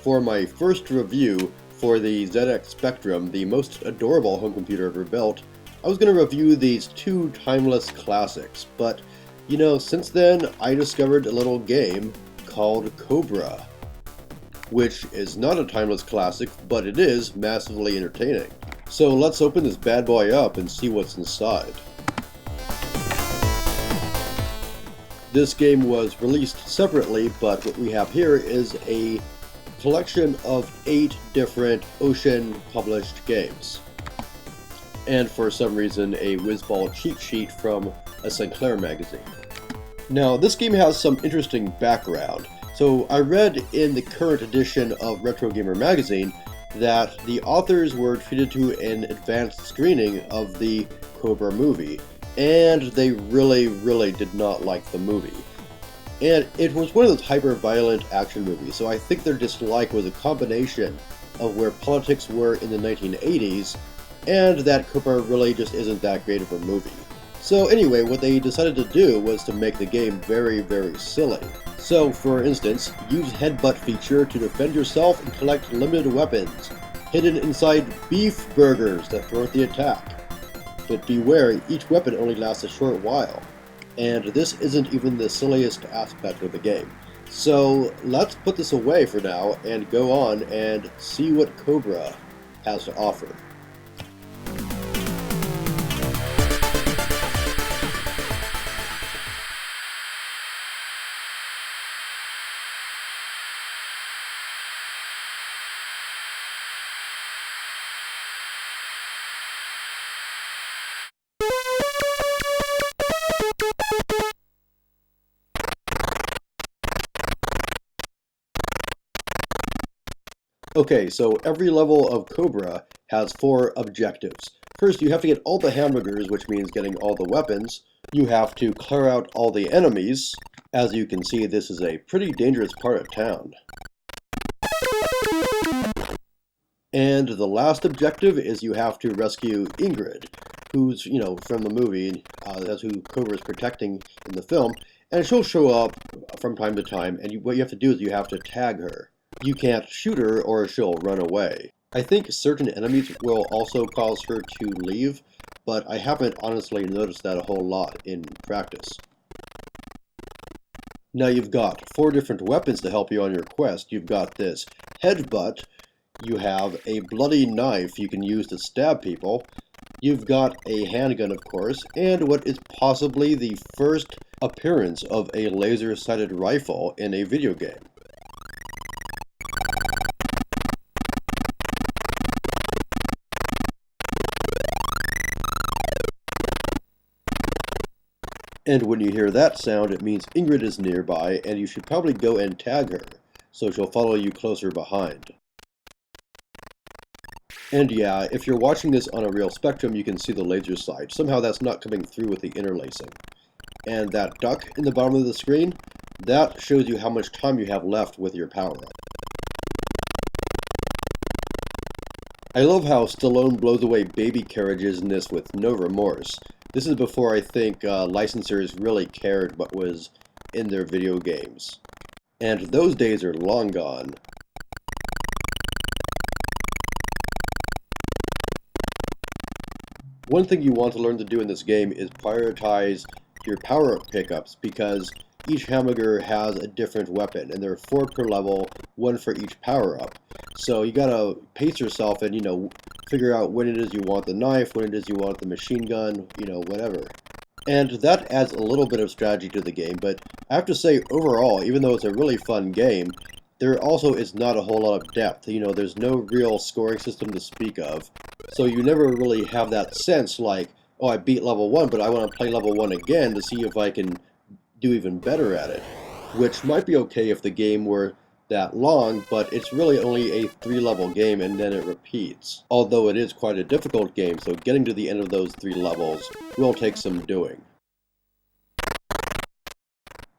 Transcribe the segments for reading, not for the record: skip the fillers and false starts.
for my first review for the ZX Spectrum, the most adorable home computer ever built, I was going to review these two timeless classics, but you know, since then I discovered a little game called Cobra, which is not a timeless classic, but it is massively entertaining. So let's open this bad boy up and see what's inside. This game was released separately, but what we have here is a collection of 8 different Ocean published games. And for some reason, a whiz-ball cheat sheet from a Sinclair magazine. Now, this game has some interesting background. So I read in the current edition of Retro Gamer magazine that the authors were treated to an advanced screening of the Cobra movie, and they really did not like the movie. And it was one of those hyper-violent action movies, so I think their dislike was a combination of where politics were in the 1980s, and that Cobra really just isn't that great of a movie. So anyway, what they decided to do was to make the game very silly. So, for instance, use headbutt feature to defend yourself and collect limited weapons, hidden inside beef burgers that thwart the attack. But beware, each weapon only lasts a short while. And this isn't even the silliest aspect of the game. So let's put this away for now and go on and see what Cobra has to offer. Okay, so every level of Cobra has 4 objectives. First, you have to get all the hamburgers, which means getting all the weapons. You have to clear out all the enemies. As you can see, this is a pretty dangerous part of town. And the last objective is you have to rescue Ingrid, who's, you know, from the movie, that's who Cobra is protecting in the film, and she'll show up from time to time, and what you have to do is you have to tag her. You can't shoot her or she'll run away. I think certain enemies will also cause her to leave, but I haven't honestly noticed that a whole lot in practice. Now you've got 4 different weapons to help you on your quest. You've got this headbutt, you have a bloody knife you can use to stab people, you've got a handgun of course, and what is possibly the first appearance of a laser-sighted rifle in a video game. And when you hear that sound, it means Ingrid is nearby, and you should probably go and tag her, so she'll follow you closer behind. And yeah, if you're watching this on a real Spectrum, you can see the laser sight. Somehow that's not coming through with the interlacing. And that duck in the bottom of the screen, that shows you how much time you have left with your power-up. I love how Stallone blows away baby carriages in this with no remorse. This is before I think licensors really cared what was in their video games. And those days are long gone. One thing you want to learn to do in this game is prioritize your power-up pickups, because each hamburger has a different weapon, and there are 4 per level, 1 for each power-up. So you gotta pace yourself and, you know, figure out when it is you want the knife, when it is you want the machine gun, you know, whatever. And that adds a little bit of strategy to the game, but I have to say, overall, even though it's a really fun game, there also is not a whole lot of depth. You know, there's no real scoring system to speak of. So you never really have that sense like, oh, I beat level 1, but I want to play level 1 again to see if I can do even better at it. Which might be okay if the game were that long, but it's really only a 3-level game and then it repeats. Although it is quite a difficult game, so getting to the end of those 3 levels will take some doing.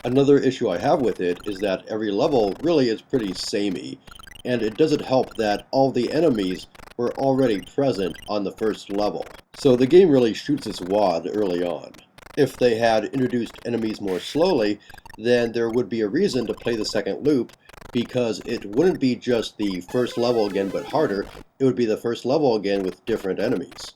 Another issue I have with it is that every level really is pretty samey, and it doesn't help that all the enemies were already present on the first level. So the game really shoots its wad early on. If they had introduced enemies more slowly, then there would be a reason to play the second loop, because it wouldn't be just the first level again but harder, it would be the first level again with different enemies.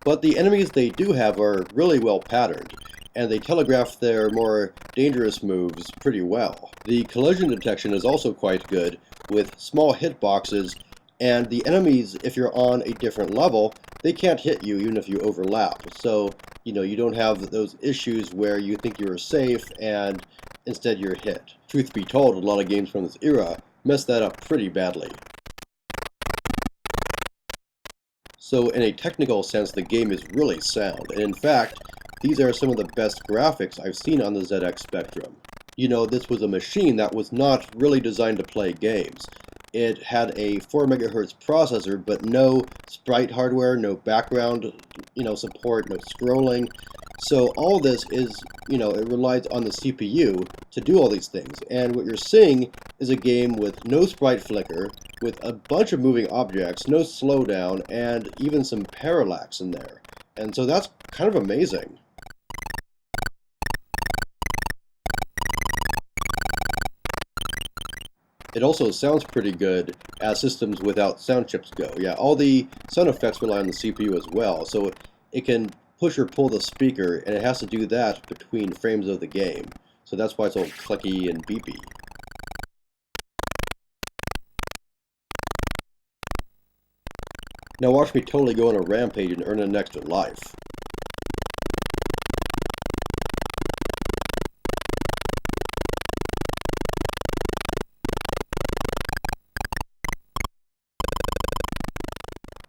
But the enemies they do have are really well patterned, and they telegraph their more dangerous moves pretty well. The collision detection is also quite good, with small hitboxes, and the enemies, if you're on a different level, they can't hit you even if you overlap. So, you don't have those issues where you think you're safe and instead you're hit. Truth be told, a lot of games from this era mess that up pretty badly. So in a technical sense, the game is really sound, and in fact, these are some of the best graphics I've seen on the ZX Spectrum. This was a machine that was not really designed to play games. It had a 4 MHz processor, but no sprite hardware, no background, support, no scrolling. So all this is, it relies on the CPU to do all these things. And what you're seeing is a game with no sprite flicker, with a bunch of moving objects, no slowdown, and even some parallax in there. And so that's kind of amazing. It also sounds pretty good as systems without sound chips go. Yeah, all the sound effects rely on the CPU as well, so it can push or pull the speaker, and it has to do that between frames of the game. So that's why it's all clicky and beepy. Now watch me totally go on a rampage and earn an extra life.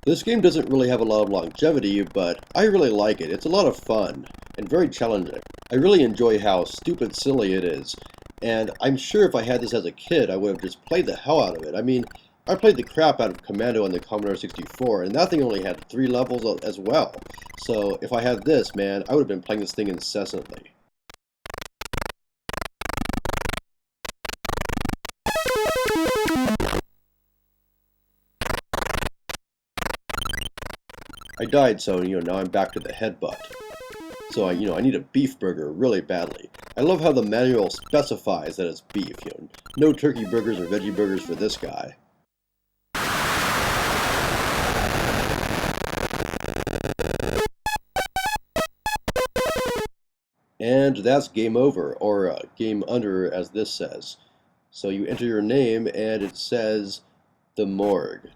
This game doesn't really have a lot of longevity, but I really like it. It's a lot of fun, and very challenging. I really enjoy how stupid silly it is, and I'm sure if I had this as a kid, I would have just played the hell out of it. I mean, I played the crap out of Commando on the Commodore 64, and that thing only had 3 levels as well. So if I had this, man, I would have been playing this thing incessantly. I died, so, now I'm back to the headbutt. So, I need a beef burger really badly. I love how the manual specifies that it's beef, no turkey burgers or veggie burgers for this guy. And that's game over, or game under as this says. So you enter your name and it says the morgue.